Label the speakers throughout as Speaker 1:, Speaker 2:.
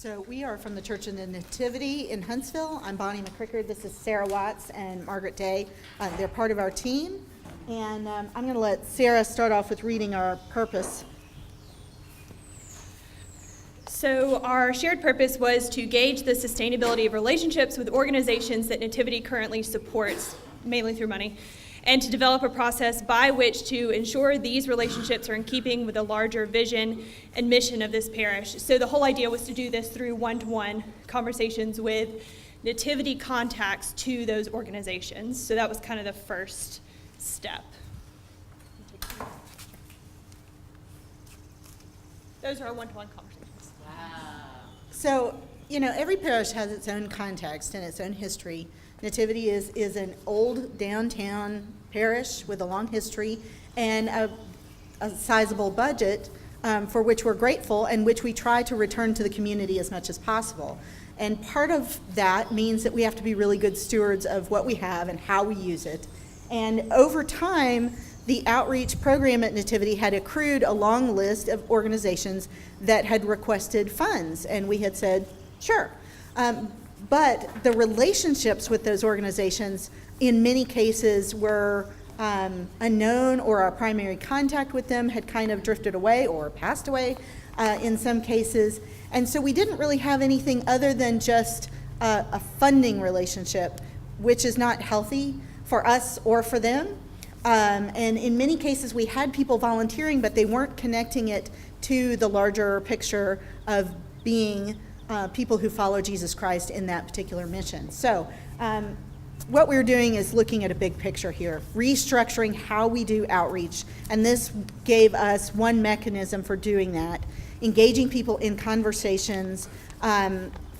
Speaker 1: So we are from the Church of the Nativity in Huntsville. I'm Bonnie McCrickard. This is Sarah Watts and Margaret Day. They're part of our team. And I'm going to let Sarah start off with reading our purpose.
Speaker 2: So our shared purpose was to gauge the sustainability of relationships with organizations that Nativity currently supports, mainly through money, and to develop a process by which to ensure these relationships are in keeping with the larger vision and mission of this parish. So the whole idea was to do this through one-to-one conversations with Nativity contacts to those organizations. So that was kind of the first step. Those are our one-to-one conversations.
Speaker 1: Wow. So, every parish has its own context and its own history. Nativity is an old downtown parish with a long history and a sizable budget for which we're grateful and which we try to return to the community as much as possible. And part of that means that we have to be really good stewards of what we have and how we use it. And over time, the outreach program at Nativity had accrued a long list of organizations that had requested funds, and we had said, sure. But the relationships with those organizations in many cases were unknown, or our primary contact with them had kind of drifted away or passed away in some cases. And so we didn't really have anything other than just a funding relationship, which is not healthy for us or for them. And in many cases we had people volunteering, but they weren't connecting it to the larger picture of being people who follow Jesus Christ in that particular mission. So what we're doing is looking at a big picture here, restructuring how we do outreach. And this gave us one mechanism for doing that, engaging people in conversations,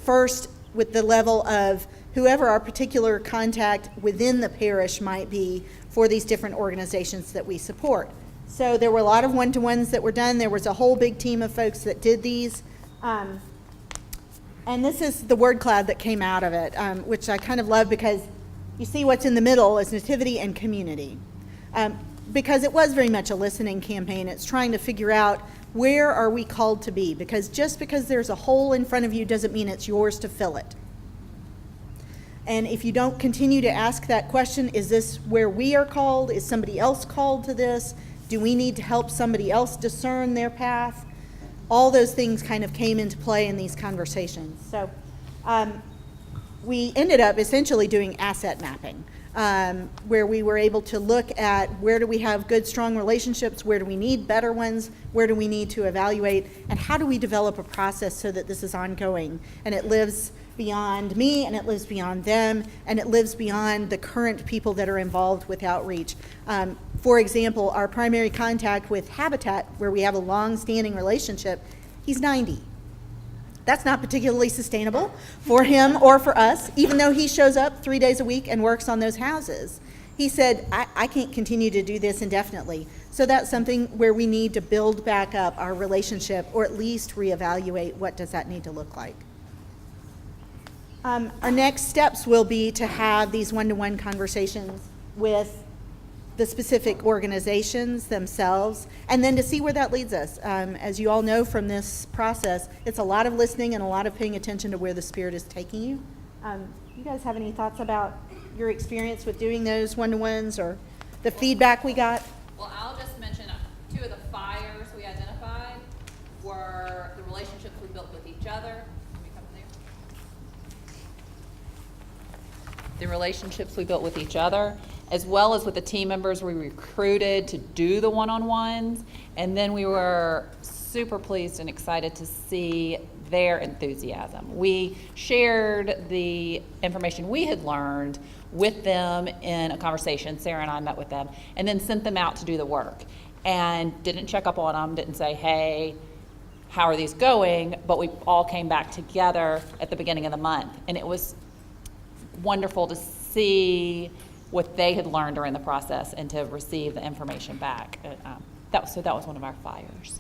Speaker 1: first with the level of whoever our particular contact within the parish might be for these different organizations that we support. So there were a lot of one-to-ones that were done. There was a whole big team of folks that did these. And this is the word cloud that came out of it, which I kind of love because you see what's in the middle is Nativity and community. Because it was very much a listening campaign. It's trying to figure out where are we called to be, because just because there's a hole in front of you doesn't mean it's yours to fill it. And if you don't continue to ask that question, is this where we are called? Is somebody else called to this? Do we need to help somebody else discern their path? All those things kind of came into play in these conversations. So we ended up essentially doing asset mapping, where we were able to look at where do we have good, strong relationships, where do we need better ones, where do we need to evaluate, and how do we develop a process so that this is ongoing and it lives beyond me, and it lives beyond them, and it lives beyond the current people that are involved with outreach. For example, our primary contact with Habitat, where we have a long-standing relationship, he's 90. That's not particularly sustainable for him or for us, even though he shows up 3 days a week and works on those houses. He said, I can't continue to do this indefinitely. So that's something where we need to build back up our relationship, or at least reevaluate what does that need to look like. Our next steps will be to have these one-to-one conversations with the specific organizations themselves, and then to see where that leads us. As you all know from this process, it's a lot of listening and a lot of paying attention to where the Spirit is taking you. You guys have any thoughts about your experience with doing those one-to-ones or the feedback we got?
Speaker 3: Well, I'll just mention two of the fires we identified were the relationships we built with each other. The relationships we built with each other, as well as with the team members we recruited to do the one-on-ones. And then we were super pleased and excited to see their enthusiasm. We shared the information we had learned with them in a conversation. Sarah and I met with them, and then sent them out to do the work. And didn't check up on them, didn't say, hey, how are these going? But we all came back together at the beginning of the month. And it was wonderful to see what they had learned during the process and to receive the information back. That was one of our fires.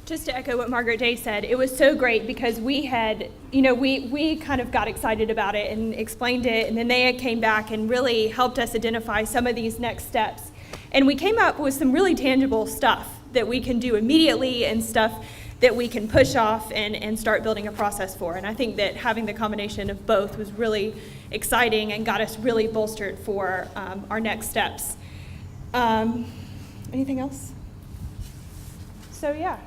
Speaker 2: Just to echo what Margaret Day said, it was so great because we had, we kind of got excited about it and explained it, and then they came back and really helped us identify some of these next steps. And we came up with some really tangible stuff that we can do immediately and stuff that we can push off and start building a process for. And I think that having the combination of both was really exciting and got us really bolstered for our next steps. Anything else? So yeah,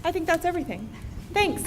Speaker 2: I think that's everything. Thanks.